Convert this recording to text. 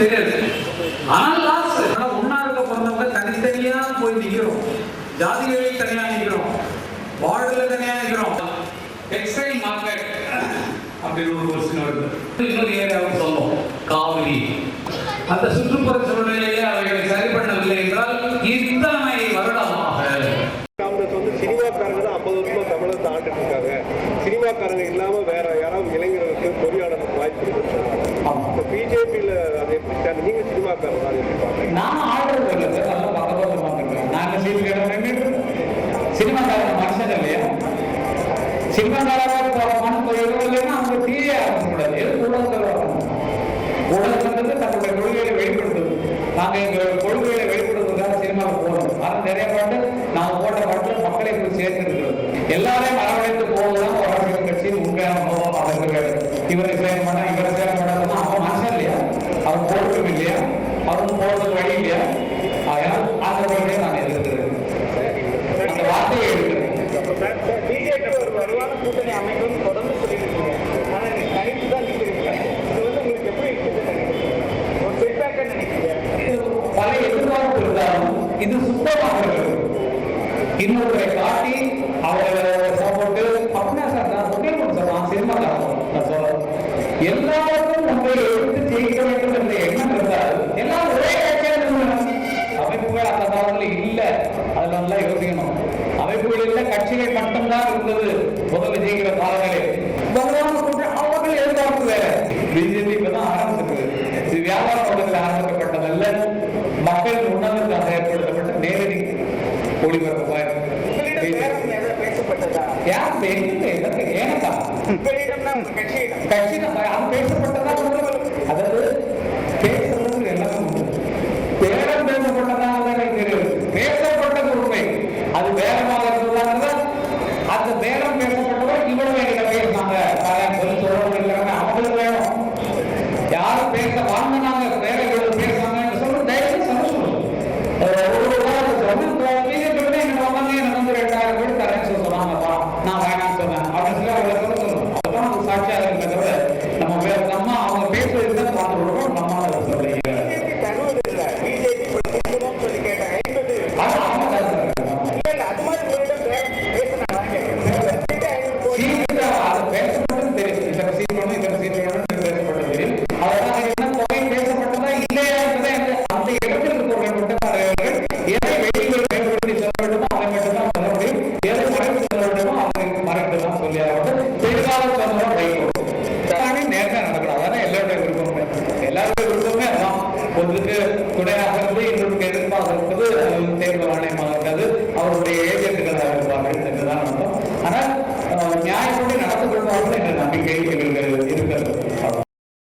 தெரியாது. ஆனால் ஒன்னா இருக்க பிறந்தவங்க தனித்தனியா போய் நிக்கிறோம், ஜாதிகளில் தனியா நிக்கிறோம், வார்டுல தனியா நிக்கிறோம். டெக்ஸ்டைல் மார்க்கெட் அப்படின்னு ஒரு கொஸ்டின் வருது. இன்னொரு ஏரியாவும் சொல்லும் காவிரி. அந்த சுற்றுப்புற சூழ்நிலையை அவைகளை சரி பண்ணவில்லை என்றால் இத்தனை வருடமாக காங்கிரஸ் வந்து சினிமாக்காரங்க தான் 50 வருஷமா தமிழகத்தை ஆண்டுட்டு இருக்காங்க. சினிமாக்காரங்க இல்லாம வேற யாராவது இளைஞர்களுக்கு பொறியாளருக்கு வாய்ப்பு இருக்கு. பிஜேபியில அதை எப்படி நீங்க சினிமாக்காரங்க அதை எப்படி பாக்குறீங்க? நான் ஆர்டர் இல்லை சார், நல்லா பக்கத்துல பாக்குறேன். நாங்க சினிமாக்காரங்க மனுஷன் இல்லையா? சினிமாக்காரங்க மனு இல்லைன்னா அவங்க தீய ஆரம்பிக்கூடாது. எது ஊடகத்தில் ஊடகங்கிறது தன்னுடைய கொள்கைகளை வெளிப்படுத்துது. நாங்க எங்க கொள்கைகளை வெளிப்படுத்துவதற்காக சினிமாவுக்கு போகணும். ஆனால் நிறைய பாட்டு நாம போட்ட பாட்டு மக்களை போய் சேர்ந்திருக்கிறது. எல்லாரையும் அரவணைத்து போவதுதான் ஒரு அரசியல் கட்சியின் உண்மையான நோக்கம். அதற்கு இவரை சேர மாட்டா இவரை சேர மாட்டாங்கன்னா அவன் மனுஷன் இல்லையா? அவன் போடுறது இல்லையா? அவன் போடுறது வழி இல்லையா? அதனால் அந்த வழியை நான் எதிர்க்கிறேன், அந்த வார்த்தையை எடுக்கிறேன். பிஜேபி ஒரு வலுவான கூட்டணி அமைக்கும் தொடர்ந்து சொல்லியிருக்கீங்க. ஆனா நீங்க தனித்து தான் நிற்கிறீங்க. இது வந்து உங்களுக்கு எப்படி ஒரு செட்பேக் நினைக்கிறீங்க? பல எதிர்பார்ப்பு இருந்தாலும் இது சுத்தமாக இன்னொருவரை காட்டி அவரை சப்போர்ட்டு அப்படின்னா சார் நான் சொல்லிடுவோம் சார். நான் சினிமாக்காரன் நான் சொல்றேன். எல்லாருக்கும் உங்களை எடுத்து ஜெயிக்க வேண்டும் என்ற எண்ணம் இருந்தால் எல்லாம் ஒரே அமைப்புகள் அந்த காலத்தில் இல்லை. அதுல நல்லா யோசிக்கணும். அமைப்புகள் இல்லை, கட்சிகள் மட்டும்தான் இருந்தது முதல்ல ஜெயிக்கிற காலங்களில். அவர்கள் எதிர்பார்ப்பு வேற. பிஜேபி இப்பதான் ஆரம்பிச்சிருக்கு. இது வியாபார நோக்கத்தில் ஆரம்பிக்கப்பட்டதல்ல, மக்கள் உணர்வுக்காக ஏற்படுத்தப்பட்ட நேரடி ஒளிபரப்பு. அதாவது பேசுறது எல்லாமே பேரம் பேசப்பட்டதாக பேசப்பட்டது உண்மை. அது பேரமாக இருந்ததாக அந்த பேரம் பேசப்பட்டவர் இவ்வளவு எங்கிட்ட பேசினாங்க சொல்லி சொல்றவங்க இருக்கிறாங்க. அவங்களுக்கு வேணும் யாரும் பேச வாங்கினாங்க வேற இவ்வளவு பேசுறாங்க என்று சொல்றது தயவுசெய்து சந்தோஷம். எனக்கு வந்து 2000 பேர் தரேன்னு சொன்னாங்கப்பா, நான் வேணாம்னு சொன்னேன் அப்படின்னு சொல்லி அவங்களை சொல்ல சொல்லணும். அதுதான் அவங்க சாட்சியாக இருக்கிற தவிர நம்ம அவங்க பேசுறது தான் பார்த்து விடுவோம். நம்மளால சொல்றீங்க துணையாக இருந்து இன்னொருக்கு எதிர்ப்பாக இருப்பது தேர்தல் ஆணையமாக இருக்காது, அவருடைய ஏஜென்ட்டுகளாக இருப்பார்கள் என்றுதான் அர்த்தம். ஆனால் நியாயப்படி நடந்து கொள்வார்கள் என்ற நம்பிக்கை எங்களுக்கு